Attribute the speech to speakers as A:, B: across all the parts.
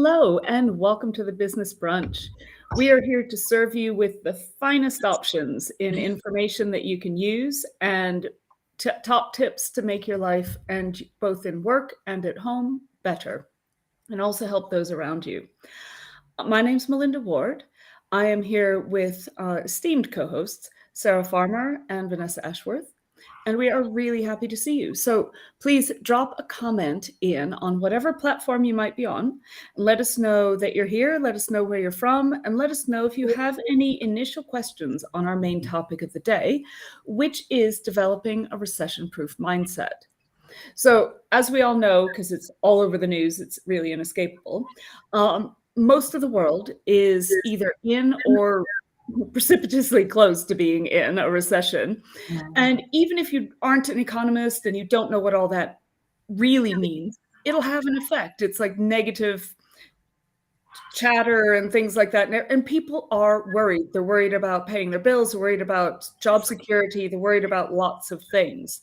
A: Hello, and welcome to the Business Brunch. We are here to serve you with the finest options in information that you can use and top tips to make your life, and both in work and at home, better, and also help those around you. My name's Melinda Ward. I am here with esteemed co-hosts, Sarah Farmer and Vanessa Ashworth, and we are really happy to see you. So please drop a comment in on whatever platform you might be on. Let us know that you're here, let us know where you're from, and let us know if you have any initial questions on our main topic of the day, which is developing a recession-proof mindset. So as we all know, because it's all over the news, it's really inescapable, most of the world is either in or precipitously close to being in a recession. And even if you aren't an economist and you don't know what all that really means, it'll have an effect. It's like negative chatter and things like that. And people are worried. They're worried about paying their bills, they're worried about job security, they're worried about lots of things.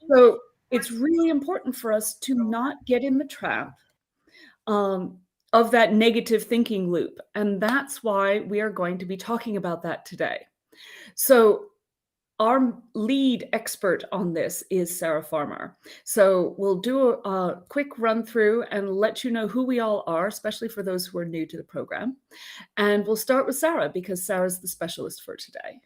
A: So it's really important for us to not get in the trap of that negative thinking loop. And that's why we are going to be talking about that today. So our lead expert on this is Sarah Farmer. So we'll do a quick run through and let you know who we all are, especially for those who are new to the program. And we'll start with Sarah because Sarah's the specialist for today.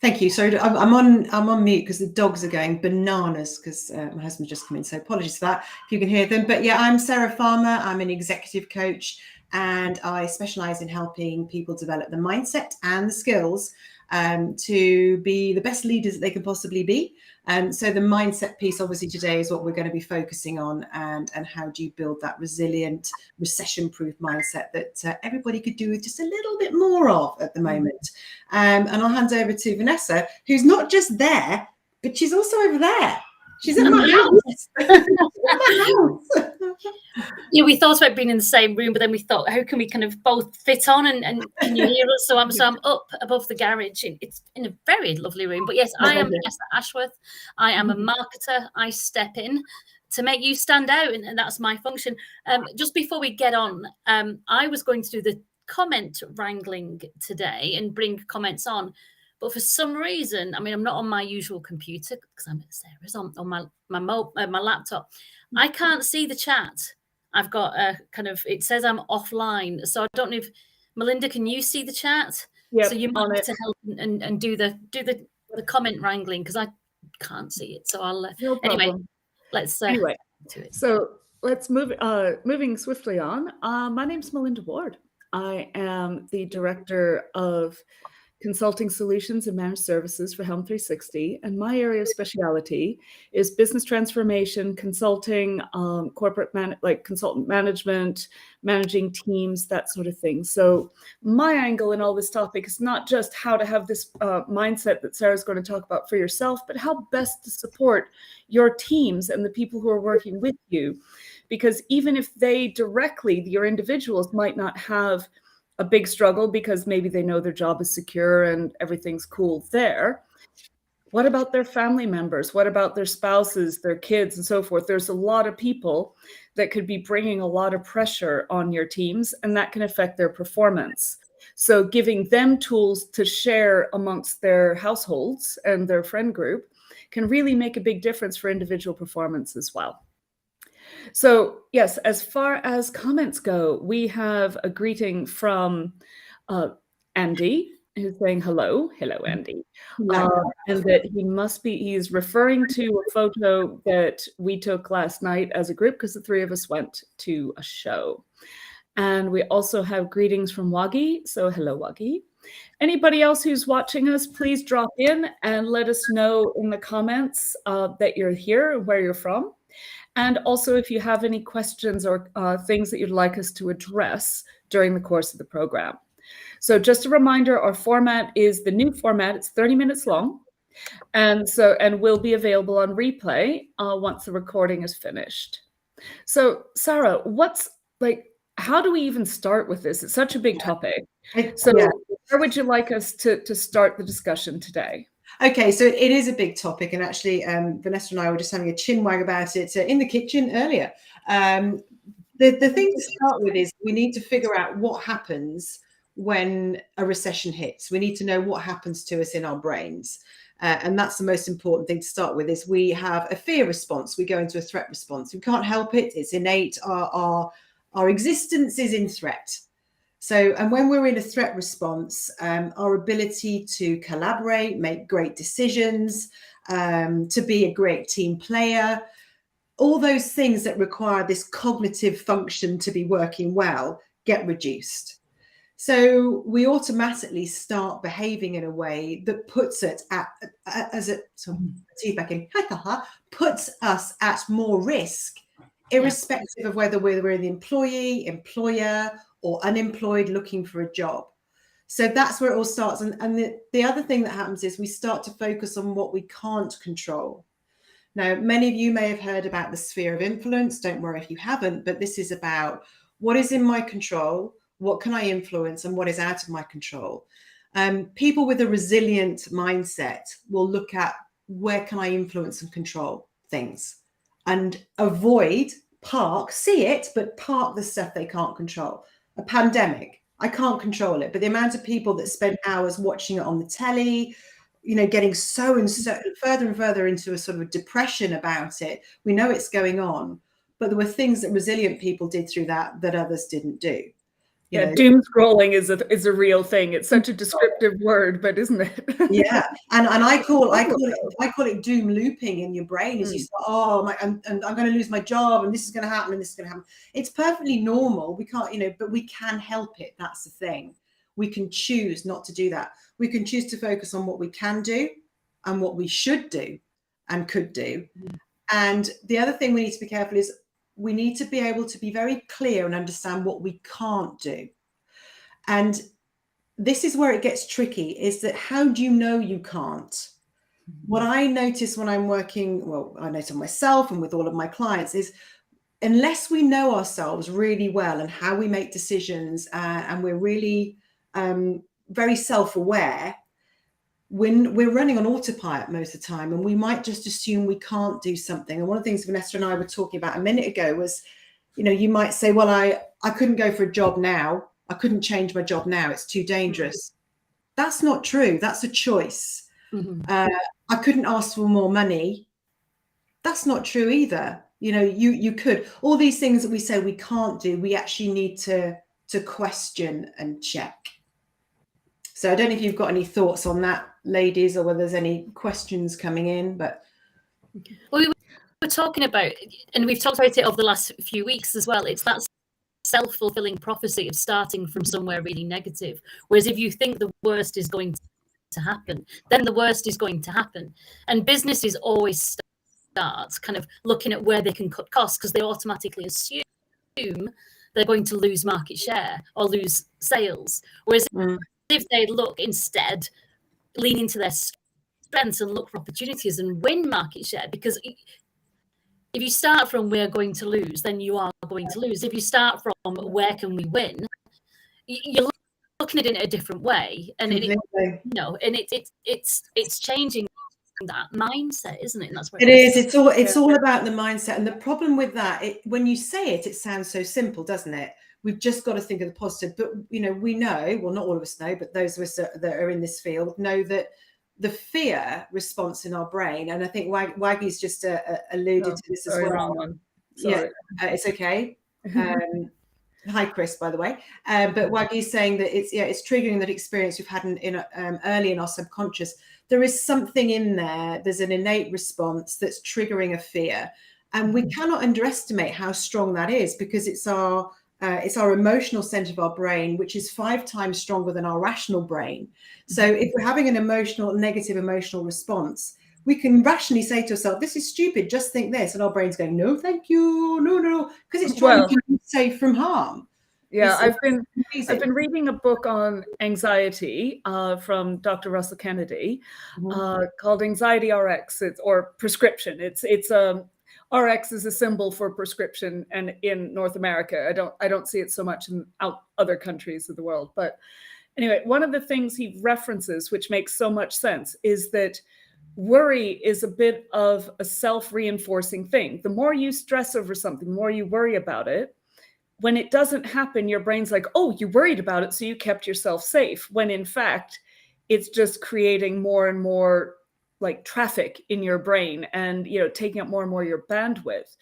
B: Thank you. Sorry, I'm on mute because the dogs are going bananas because my husband just come in. So apologies for that if you can hear them. But yeah, I'm Sarah Farmer. I'm an executive coach and I specialize in helping people develop the mindset and the skills to be the best leaders that they can possibly be. So the mindset piece, obviously, today is what we're going to be focusing on, and how do you build that resilient, recession-proof mindset that everybody could do with just a little bit more of at the moment. And I'll hand over to Vanessa, who's not just there, but she's also over there. She's at my house.
C: Yeah, we thought about being in the same room, but then we thought, how can we kind of both fit on and can you hear us? So I'm up above the garage. It's in a very lovely room. But yes, I am Vanessa Ashworth. I am a marketer. I step in to make you stand out, and that's my function. Just before we get on, I was going to do the comment wrangling today and bring comments on. But for some reason, I mean, I'm not on my usual computer because I'm at Sarah's on my laptop. I can't see the chat. I've got a kind of, it says I'm offline. So I don't know if, Melinda, can you see the chat?
A: Yeah.
C: So you might have to help and do the comment wrangling because I can't see it. So I'll, anyway, let's
A: anyway, so let's moving swiftly on. My name's Melinda Ward. I am the director of Consulting Solutions and Managed Services for Helm 360. And my area of speciality is business transformation, consulting, corporate consultant management, managing teams, that sort of thing. So my angle in all this topic is not just how to have this mindset that Sarah's going to talk about for yourself, but how best to support your teams and the people who are working with you. Because even if they directly, your individuals might not have a big struggle because maybe they know their job is secure and everything's cool there. What about their family members? What about their spouses, their kids, and so forth? There's a lot of people that could be bringing a lot of pressure on your teams, and that can affect their performance. So giving them tools to share amongst their households and their friend group can really make a big difference for individual performance as well. So yes, as far as comments go, we have a greeting from Andy, who's saying hello, Andy, and that he's referring to a photo that we took last night as a group because the three of us went to a show. And we also have greetings from Waggy, so hello, Waggy. Anybody else who's watching us, please drop in and let us know in the comments that you're here and where you're from. And also, if you have any questions or things that you'd like us to address during the course of the program. So just a reminder, our format is the new format. It's 30 minutes long. And will be available on replay once the recording is finished. So Sarah, how do we even start with this? It's such a big topic. So where would you like us to start the discussion today?
B: Okay, so it is a big topic, and actually Vanessa and I were just having a chin wag about it in the kitchen earlier. The thing to start with is we need to figure out what happens when a recession hits. We need to know what happens to us in our brains. And that's the most important thing to start with, is we have a fear response. We go into a threat response. We can't help it. It's innate. Our existence is in threat. So, and when we're in a threat response, our ability to collaborate, make great decisions, to be a great team player, all those things that require this cognitive function to be working well get reduced. So we automatically start behaving in a way that puts it puts us at more risk, irrespective of whether we're the employee, employer, or unemployed looking for a job. So that's where it all starts. And the other thing that happens is we start to focus on what we can't control. Now, many of you may have heard about the sphere of influence. Don't worry if you haven't, but this is about what is in my control, what can I influence, and what is out of my control. People with a resilient mindset will look at where can I influence and control things, and see it, but park the stuff they can't control. A pandemic, I can't control it, but the amount of people that spend hours watching it on the telly, getting so further and further into a sort of a depression about it. We know it's going on, but there were things that resilient people did through that others didn't do.
A: Doom scrolling is a real thing. It's such a descriptive word, but isn't it?
B: Yeah, and I call it doom looping in your brain. As you start, and I'm going to lose my job, and this is going to happen, and this is going to happen. It's perfectly normal. We can't, but we can help it. That's the thing. We can choose not to do that. We can choose to focus on what we can do and what we should do and could do. And the other thing we need to be careful is we need to be able to be very clear and understand what we can't do. And this is where it gets tricky, is that how do you know you can't? What I notice when I'm working, I notice myself and with all of my clients, is unless we know ourselves really well and how we make decisions, and we're really very self-aware, when we're running on autopilot most of the time, and we might just assume we can't do something. And one of the things Vanessa and I were talking about a minute ago was, you might say, well, I couldn't go for a job now. I couldn't change my job now. It's too dangerous. That's not true. That's a choice. I couldn't ask for more money. That's not true either. You could. All these things that we say we can't do, we actually need to question and check. So I don't know if you've got any thoughts on that, ladies, or whether there's any questions coming in. But
C: well, we were talking about, and we've talked about it over the last few weeks as well. It's that self-fulfilling prophecy of starting from somewhere really negative. Whereas if you think the worst is going to happen, then the worst is going to happen. And businesses always start kind of looking at where they can cut costs, because they automatically assume they're going to lose market share or lose sales. Whereas if they lean into their strengths and look for opportunities and win market share, because if you start from we're going to lose, then you are going to lose. If you start from where can we win, you're looking at it in a different way, and it's changing that mindset, isn't it? And that's what
B: it is. It's all about the mindset. And the problem with that, when you say it sounds so simple, doesn't it? We've just got to think of the positive. But we know, well, not all of us know, but those of us that are in this field know that the fear response in our brain, and I think Waggy's just alluded to this as well. Yeah, it's okay. Hi, Chris, by the way. But Waggy's saying that it's triggering that experience we've had in early in our subconscious. There is something in there. There's an innate response that's triggering a fear, and we cannot underestimate how strong that is, because it's our emotional center of our brain, which is 5 times stronger than our rational brain. So if we're having a negative emotional response, we can rationally say to ourselves, this is stupid, just think this. And our brain's going, no, thank you, no, because it's trying to keep you safe from harm.
A: Yeah, I've been reading a book on anxiety from Dr. Russell Kennedy called Anxiety RX, or prescription. It's RX is a symbol for prescription, and in North America, I don't see it so much in other countries of the world. But anyway, one of the things he references, which makes so much sense, is that worry is a bit of a self-reinforcing thing. The more you stress over something, the more you worry about it, when it doesn't happen, your brain's like, oh, you worried about it, so you kept yourself safe, when in fact, it's just creating more and more like traffic in your brain and, taking up more and more of your bandwidth.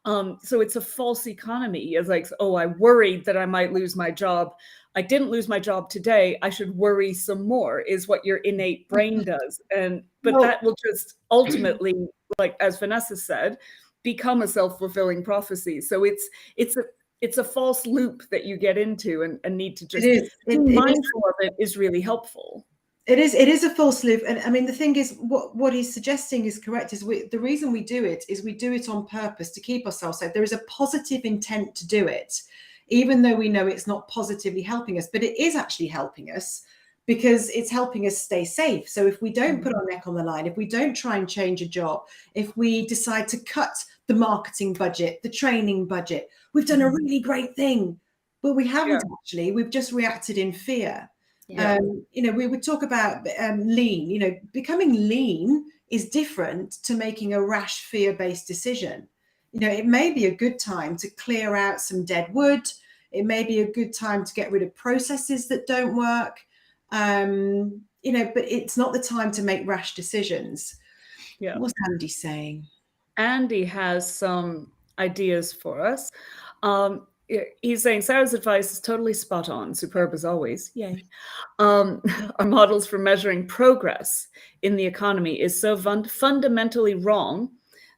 A: So it's a false economy. It's like, oh, I worried that I might lose my job. I didn't lose my job today. I should worry some more, is what your innate brain does. But that will just ultimately, like as Vanessa said, become a self-fulfilling prophecy. So it's a false loop that you get into, and need to just be mindful of it is really helpful.
B: It is a false loop. And I mean, the thing is, what he's suggesting is correct. Is the reason we do it is we do it on purpose to keep ourselves safe. There is a positive intent to do it, even though we know it's not positively helping us, but it is actually helping us because it's helping us stay safe. So if we don't put our neck on the line, if we don't try and change a job, if we decide to cut the marketing budget, the training budget, we've done a really great thing, but we haven't actually. We've just reacted in fear.
C: Yeah.
B: We would talk about lean. Becoming lean is different to making a rash, fear-based decision. It may be a good time to clear out some dead wood. It may be a good time to get rid of processes that don't work. But it's not the time to make rash decisions.
A: Yeah.
B: What's Andy saying?
A: Andy has some ideas for us. He's saying Sarah's advice is totally spot on, superb as always. Yay. Our models for measuring progress in the economy is so fundamentally wrong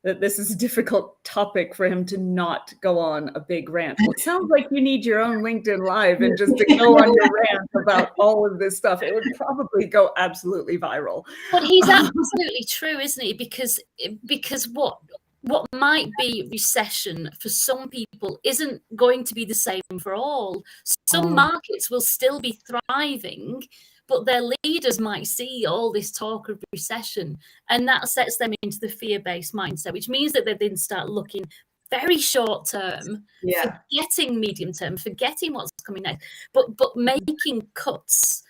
A: that this is a difficult topic for him to not go on a big rant. Well, it sounds like you need your own LinkedIn Live and just to go on your rant about all of this stuff. It would probably go absolutely viral.
C: But he's absolutely true, isn't he? Because what might be recession for some people isn't going to be the same for all. Some markets will still be thriving, but their leaders might see all this talk of recession, and that sets them into the fear-based mindset, which means that they then start looking very short term, forgetting medium term, forgetting what's coming next, but making cuts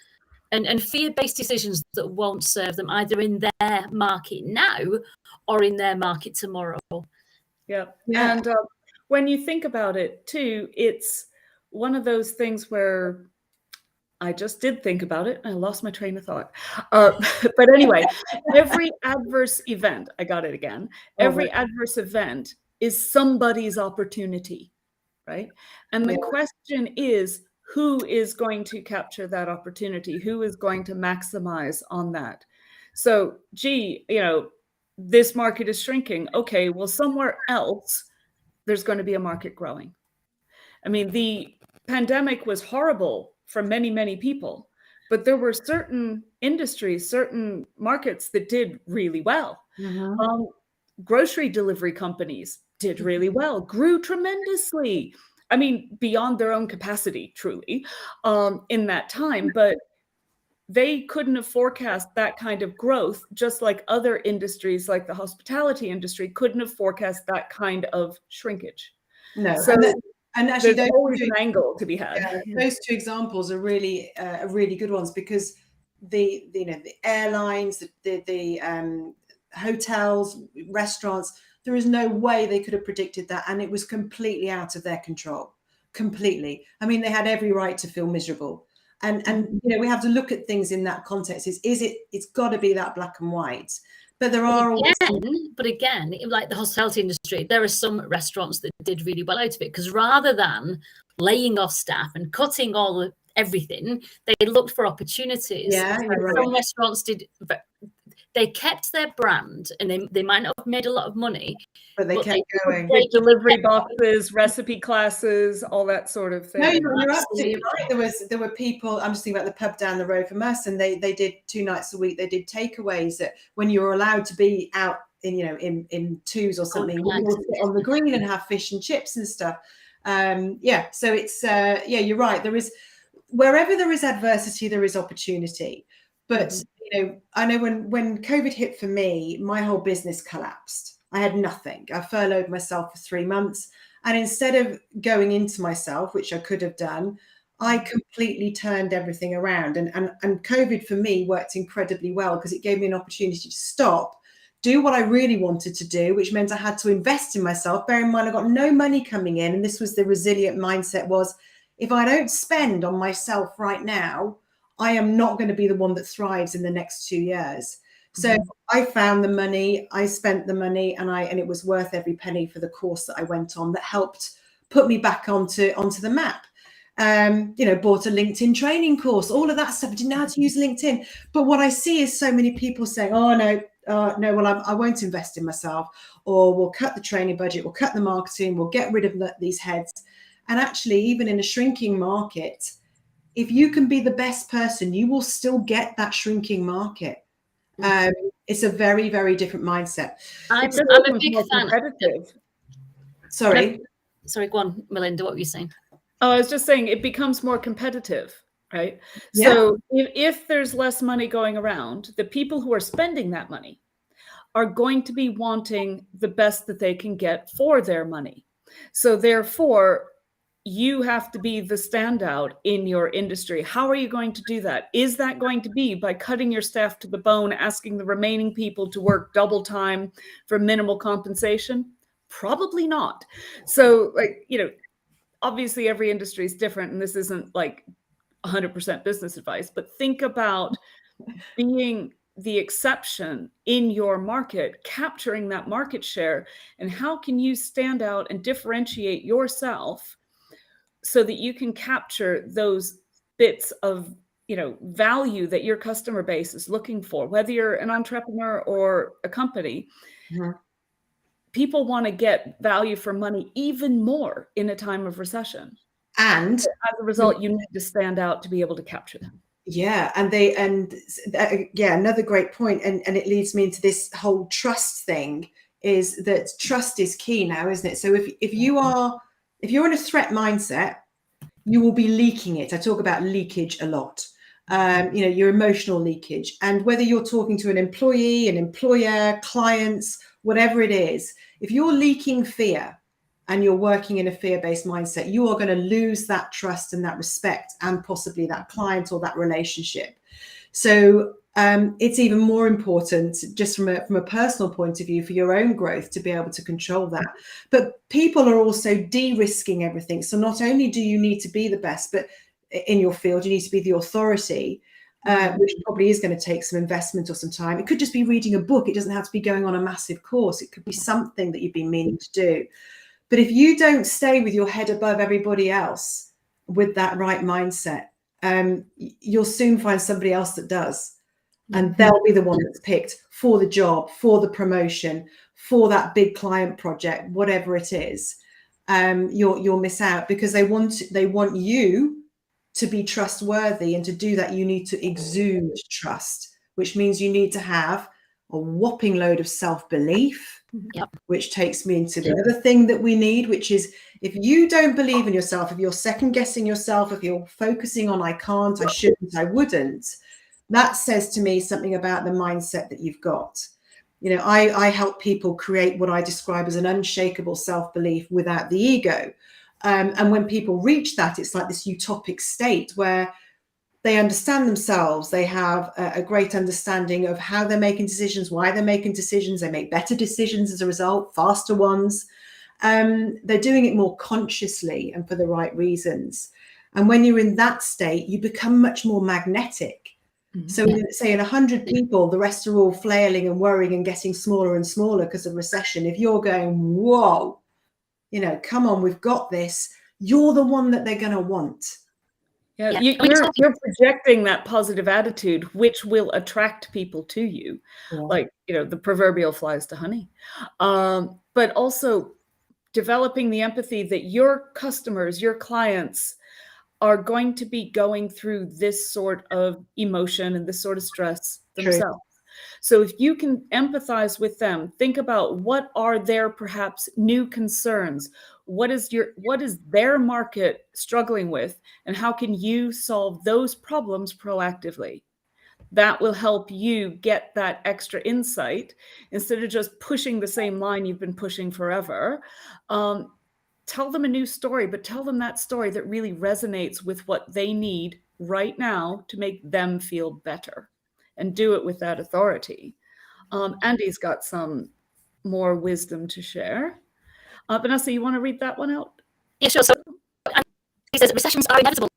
C: and fear-based decisions that won't serve them either in their market now or in their market tomorrow.
A: Yeah. And when you think about it too, it's one of those things where I just did think about it. I lost my train of thought. But anyway, every adverse event, I got it again. Every adverse event is somebody's opportunity, right? And the question is, who is going to capture that opportunity? Who is going to maximize on that? So, this market is shrinking. Okay, well, somewhere else, there's going to be a market growing. I mean, the pandemic was horrible for many, many people, but there were certain industries, certain markets that did really well. Grocery delivery companies did really well, grew tremendously. I mean, beyond their own capacity, truly, in that time. But they couldn't have forecast that kind of growth, just like other industries, like the hospitality industry, couldn't have forecast that kind of shrinkage.
B: No.
A: So
B: and actually,
A: there's always an angle to be had.
B: Those two examples are really good ones, because the airlines, the hotels, restaurants, there is no way they could have predicted that, and it was completely out of their control. Completely. I mean, they had every right to feel miserable, and we have to look at things in that context. It's got to be that black and white. But there are
C: again, like the hospitality industry, there are some restaurants that did really well out of it, because rather than laying off staff and cutting everything, they looked for opportunities. Some restaurants they kept their brand, and they might not have made a lot of money,
B: but they kept going.
A: Delivery boxes, recipe classes, all that sort of thing.
B: No, you're absolutely right. There were people. I'm just thinking about the pub down the road from us, and they did 2 nights a week. They did takeaways that when you were allowed to be out in twos or something, you would sit on the green and have fish and chips and stuff. So it's you're right. There is, wherever there is adversity, there is opportunity. But I know when COVID hit for me, my whole business collapsed. I had nothing. I furloughed myself for 3 months, and instead of going into myself, which I could have done, I completely turned everything around. And COVID for me worked incredibly well, because it gave me an opportunity to stop, do what I really wanted to do, which meant I had to invest in myself. Bear in mind, I got no money coming in. And this was the resilient mindset was, if I don't spend on myself right now, I am not going to be the one that thrives in the next 2 years. So I found the money, I spent the money, and it was worth every penny for the course that I went on that helped put me back onto the map. Bought a LinkedIn training course, all of that stuff. I didn't know how to use LinkedIn. But what I see is so many people saying, oh, no, I won't invest in myself, or we'll cut the training budget, we'll cut the marketing, we'll get rid of these heads. And actually, even in a shrinking market, if you can be the best person, you will still get that shrinking market. It's a very, very different mindset.
C: I'm a big fan.
B: Sorry,
C: go on, Melinda. What were you saying?
A: Oh, I was just saying it becomes more competitive, right?
B: Yeah.
A: So if there's less money going around, the people who are spending that money are going to be wanting the best that they can get for their money. So therefore, you have to be the standout in your industry. How are you going to do that? Is that going to be by cutting your staff to the bone, asking the remaining people to work double time for minimal compensation? Probably not. So, obviously every industry is different, and this isn't like 100% business advice, but think about being the exception in your market, capturing that market share, and how can you stand out and differentiate yourself so that you can capture those bits of value that your customer base is looking for, whether you're an entrepreneur or a company. People want to get value for money even more in a time of recession. And as a result, you need to stand out to be able to capture them.
B: Yeah. Another great point. And it leads me into this whole trust thing, is that trust is key now, isn't it? So if you're in a threat mindset, you will be leaking it. I talk about leakage a lot. Your emotional leakage. And whether you're talking to an employee, an employer, clients, whatever it is, if you're leaking fear and you're working in a fear-based mindset, you are going to lose that trust and that respect and possibly that client or that relationship. So it's even more important, just from a personal point of view, for your own growth, to be able to control that. But people are also de-risking everything. So not only do you need to be the best, but in your field, you need to be the authority, which probably is going to take some investment or some time. It could just be reading a book. It doesn't have to be going on a massive course. It could be something that you've been meaning to do. But if you don't stay with your head above everybody else with that right mindset, you'll soon find somebody else that does. And they'll be the one that's picked for the job, for the promotion, for that big client project, whatever it is. You'll miss out, because they want you to be trustworthy, and to do that you need to exude trust, which means you need to have a whopping load of self-belief. Which takes me into the other thing that we need, which is, if you don't believe in yourself, if you're second guessing yourself, if you're focusing on I can't, I shouldn't, I wouldn't, that says to me something about the mindset that you've got. I help people create what I describe as an unshakable self-belief without the ego. And when people reach that, it's like this utopic state where they understand themselves. They have a great understanding of how they're making decisions, why they're making decisions. They make better decisions as a result, faster ones. They're doing it more consciously and for the right reasons. And when you're in that state, you become much more magnetic. So say in 100 people, the rest are all flailing and worrying and getting smaller and smaller because of recession. If you're going, whoa, come on, we've got this, you're the one that they're going to want.
A: Yeah, you're projecting that positive attitude, which will attract people to you, like the proverbial flies to honey. But also developing the empathy that your customers, your clients, are going to be going through this sort of emotion and this sort of stress themselves. So if you can empathize with them, think about what are their perhaps new concerns. What is their market struggling with, and how can you solve those problems proactively? That will help you get that extra insight instead of just pushing the same line you've been pushing forever. Tell them a new story, but tell them that story that really resonates with what they need right now to make them feel better, and do it with that authority. Andy's got some more wisdom to share. Vanessa, you want to read that one out?
C: Yeah, sure. So he says recessions are inevitable.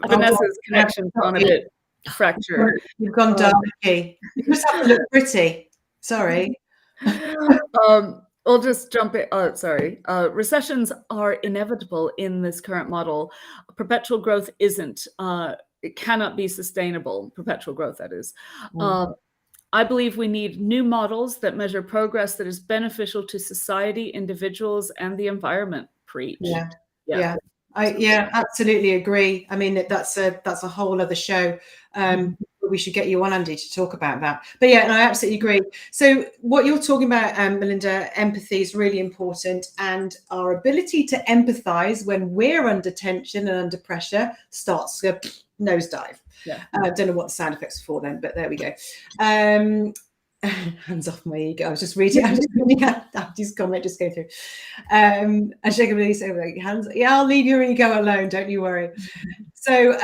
A: Vanessa's connection's gone a bit fractured.
B: You've gone dark. You just have to look pretty. Sorry.
A: We'll just jump in. Sorry. Recessions are inevitable in this current model. Perpetual growth isn't. It cannot be sustainable. Perpetual growth, that is. I believe we need new models that measure progress that is beneficial to society, individuals, and the environment. Preach.
B: Yeah. I absolutely agree. I mean, that's a whole other show. We should get you on, Andy, to talk about that. But yeah, and I absolutely agree. So what you're talking about, Melinda, empathy is really important, and our ability to empathize when we're under tension and under pressure starts to nosedive. I don't know what the sound effects are for then, but there we go. Hands off my ego. I was just reading Abdi's comment just go through. And she can really say, like, hands, I'll leave your ego alone, don't you worry. So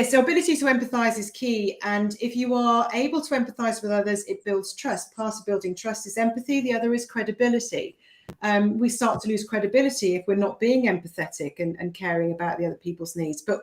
B: so ability to empathize is key. And if you are able to empathize with others, it builds trust. Part of building trust is empathy. The other is credibility. We start to lose credibility if we're not being empathetic and caring about the other people's needs. But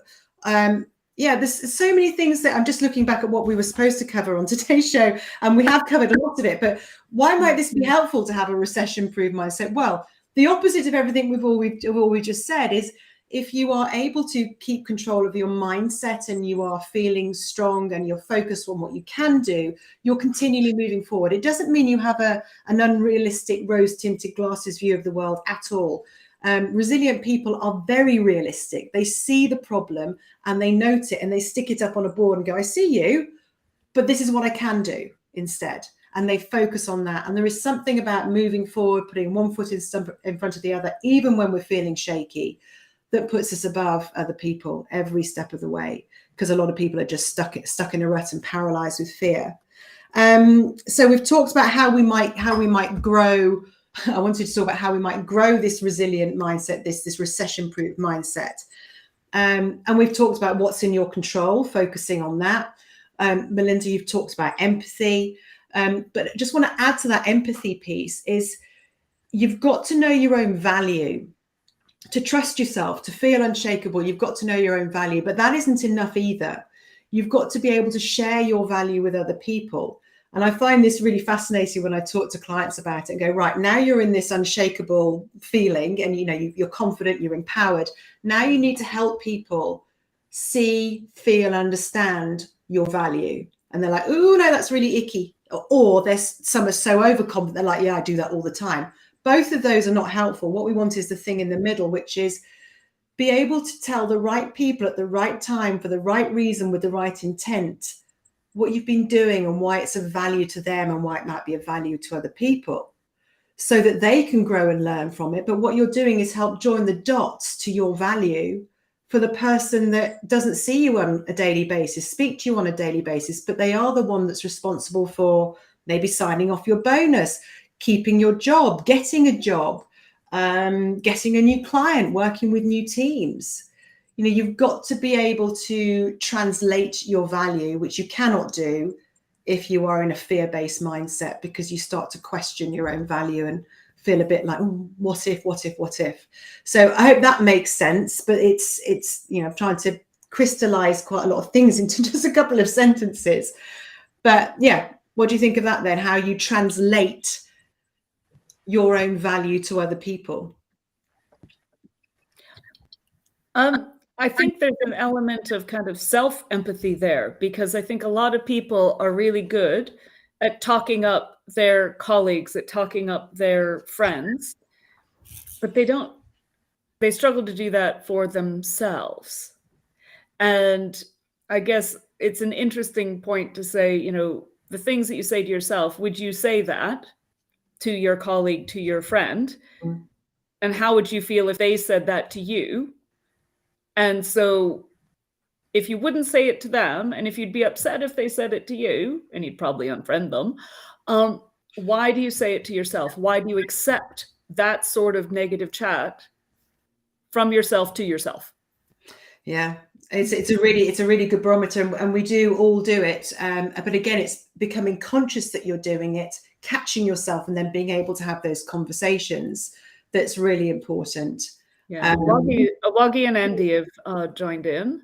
B: there's so many things that I'm just looking back at what we were supposed to cover on today's show, and we have covered a lot of it. But why might this be helpful to have a recession-proof mindset? Well, the opposite of everything we've just said is if you are able to keep control of your mindset and you are feeling strong and you're focused on what you can do, you're continually moving forward. It doesn't mean you have an unrealistic rose-tinted glasses view of the world at all. Resilient people are very realistic. They see the problem and they note it and they stick it up on a board and go, I see you, but this is what I can do instead. And they focus on that. And there is something about moving forward, putting one foot in front of the other, even when we're feeling shaky, that puts us above other people every step of the way, because a lot of people are just stuck in a rut and paralyzed with fear. So we've talked about how we might grow. I wanted to talk about how we might grow this resilient mindset, this recession-proof mindset. And we've talked about what's in your control, focusing on that. Melinda, you've talked about empathy. But I just want to add to that empathy piece is you've got to know your own value. To trust yourself, to feel unshakable, you've got to know your own value. But that isn't enough either. You've got to be able to share your value with other people. And I find this really fascinating when I talk to clients about it and go, right, now you're in this unshakable feeling and, you're confident, you're empowered. Now you need to help people see, feel, understand your value. And they're like, oh, no, that's really icky. Or some are so overconfident, they're like, yeah, I do that all the time. Both of those are not helpful. What we want is the thing in the middle, which is be able to tell the right people at the right time for the right reason with the right intent what you've been doing and why it's of value to them and why it might be of value to other people so that they can grow and learn from it. But what you're doing is help join the dots to your value for the person that doesn't see you on a daily basis, speak to you on a daily basis, but they are the one that's responsible for maybe signing off your bonus, keeping your job, getting a job, getting a new client, working with new teams. You've got to be able to translate your value, which you cannot do if you are in a fear-based mindset, because you start to question your own value and feel a bit like, oh, what if? So I hope that makes sense, but it's I'm trying to crystallize quite a lot of things into just a couple of sentences. But yeah, what do you think of that then? How you translate your own value to other people?
A: I think there's an element of kind of self-empathy there, because I think a lot of people are really good at talking up their colleagues, at talking up their friends, but they struggle to do that for themselves. And I guess it's an interesting point to say, the things that you say to yourself, would you say that to your colleague, to your friend? And how would you feel if they said that to you? And so if you wouldn't say it to them, and if you'd be upset if they said it to you, and you'd probably unfriend them, why do you say it to yourself? Why do you accept that sort of negative chat from yourself to yourself?
B: Yeah, It's a really good barometer, and we do all do it. But again, it's becoming conscious that you're doing it, catching yourself, and then being able to have those conversations. That's really important.
A: Yeah, Waggy and Andy have joined in.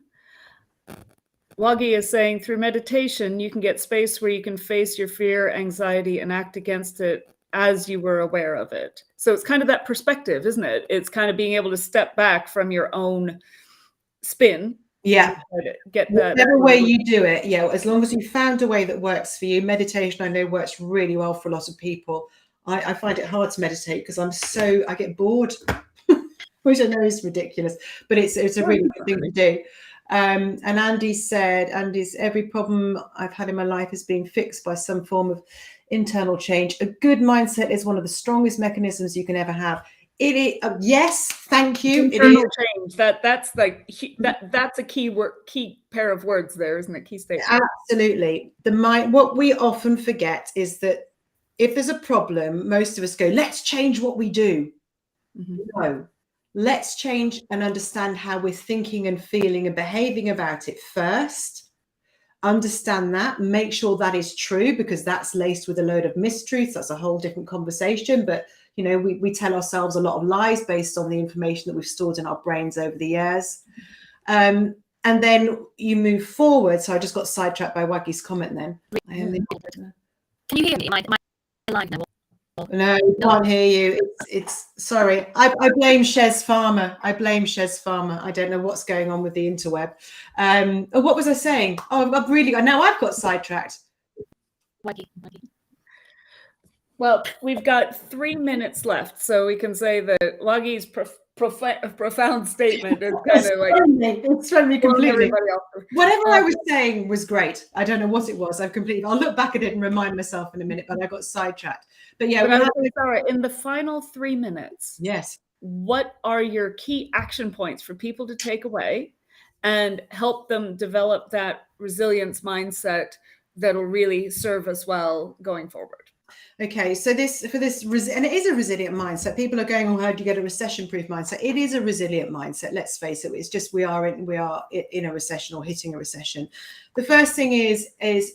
A: Waggy is saying, through meditation, you can get space where you can face your fear, anxiety, and act against it as you were aware of it. So it's kind of that perspective, isn't it? It's kind of being able to step back from your own spin.
B: Yeah.
A: Get that.
B: Whatever way you do it, yeah, as long as you found a way that works for you. Meditation, I know, works really well for a lot of people. I find it hard to meditate because I get bored, which I know is ridiculous, but it's a really good thing to do. And Andy's every problem I've had in my life is being fixed by some form of internal change. A good mindset is one of the strongest mechanisms you can ever have. It is, yes, thank you.
A: Internal change. That's a key pair of words there, isn't it? Key statement.
B: Absolutely. What we often forget is that if there's a problem, most of us go, let's change what we do. Mm-hmm. No. Let's change and understand how we're thinking and feeling and behaving about it first. Understand that, make sure that is true, because that's laced with a load of mistruths. That's a whole different conversation. But, you know, we tell ourselves a lot of lies based on the information that we've stored in our brains over the years. And then you move forward. So I just got sidetracked by Waggy's comment then.
C: Can you hear me? Am I live now?
B: No, I can't hear you. It's sorry. I blame Shez Farmer. I don't know what's going on with the interweb. What was I saying? Oh, I've got sidetracked.
C: Waggy.
A: Well, we've got 3 minutes left, so we can say that Waggy's profound statement is kind of like
B: it's thrown me completely. Whatever I was saying was great. I don't know what it was. I'll look back at it and remind myself in a minute, but I got sidetracked. But yeah,
A: sorry, in the final 3 minutes,
B: yes,
A: what are your key action points for people to take away and help them develop that resilience mindset that'll really serve us well going forward?
B: Okay, so and it is a resilient mindset. People are going, how do you get a recession-proof mindset? It is a resilient mindset. Let's face it. It's just we are in a recession or hitting a recession. The first thing is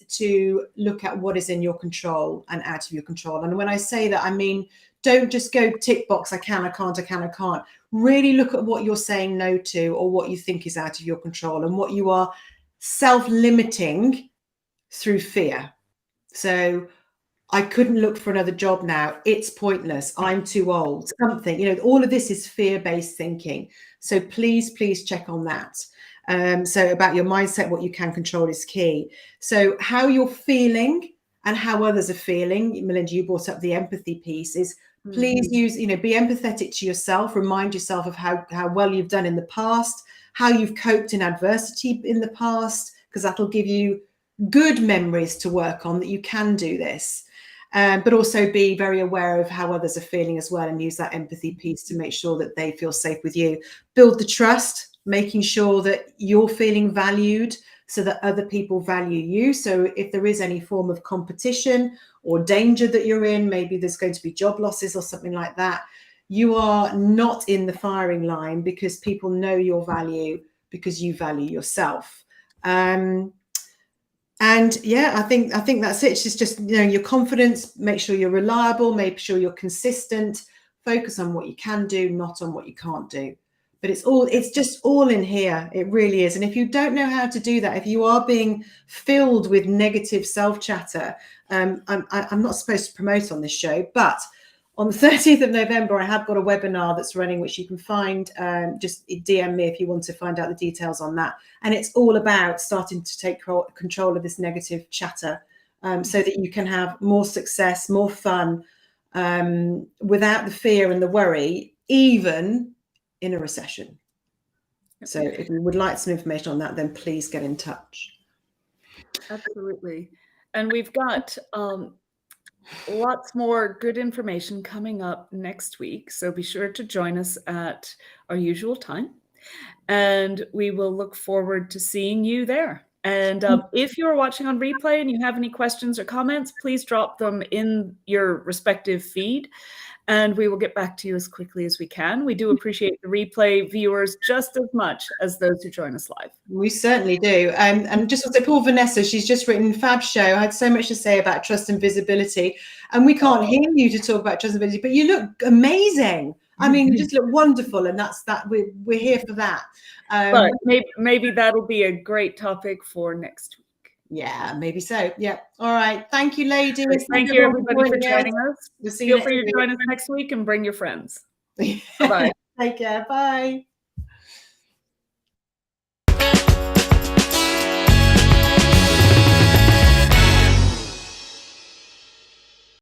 B: to look at what is in your control and out of your control. And when I say that, I mean, don't just go tick box. I can, I can't, I can, I can't. Really look at what you're saying no to, or what you think is out of your control, and what you are self-limiting through fear. So I couldn't look for another job now. It's pointless. I'm too old. Something, you know, all of this is fear-based thinking. So please check on that. So about your mindset, what you can control is key. So how you're feeling and how others are feeling. Melinda, you brought up the empathy piece. Is please use, be empathetic to yourself. Remind yourself of how well you've done in the past, how you've coped in adversity in the past, because that'll give you good memories to work on that you can do this. But also be very aware of how others are feeling as well, and use that empathy piece to make sure that they feel safe with you. Build the trust, making sure that you're feeling valued so that other people value you. So if there is any form of competition or danger that you're in, maybe there's going to be job losses or something like that, you are not in the firing line, because people know your value because you value yourself. And yeah, I think that's it. It's just your confidence. Make sure you're reliable. Make sure you're consistent. Focus on what you can do, not on what you can't do. But it's just all in here. It really is. And if you don't know how to do that, if you are being filled with negative self-chatter, I'm not supposed to promote on this show, but on the 30th of November, I have got a webinar that's running, which you can find. Just DM me if you want to find out the details on that. And it's all about starting to take control of this negative chatter, so that you can have more success, more fun, without the fear and the worry, even in a recession. So if you would like some information on that, then please get in touch.
A: Absolutely. And we've got lots more good information coming up next week. So be sure to join us at our usual time. And we will look forward to seeing you there. And if you're watching on replay and you have any questions or comments, please drop them in your respective feed, and we will get back to you as quickly as we can. We do appreciate the replay viewers just as much as those who join us live.
B: We certainly do. And just to poor Vanessa, she's just written, fab show. I had so much to say about trust and visibility, and we can't hear you to talk about trust and visibility, but you look amazing. I mean, you just look wonderful, and that's that. We're here for that.
A: But maybe that'll be a great topic for next week.
B: Yeah, maybe so. Yeah. All right. Thank you, ladies.
A: Thank you, everybody, for joining us.
B: We'll see you
A: Feel free to join us next week and bring your friends.
B: Bye. Take care. Bye.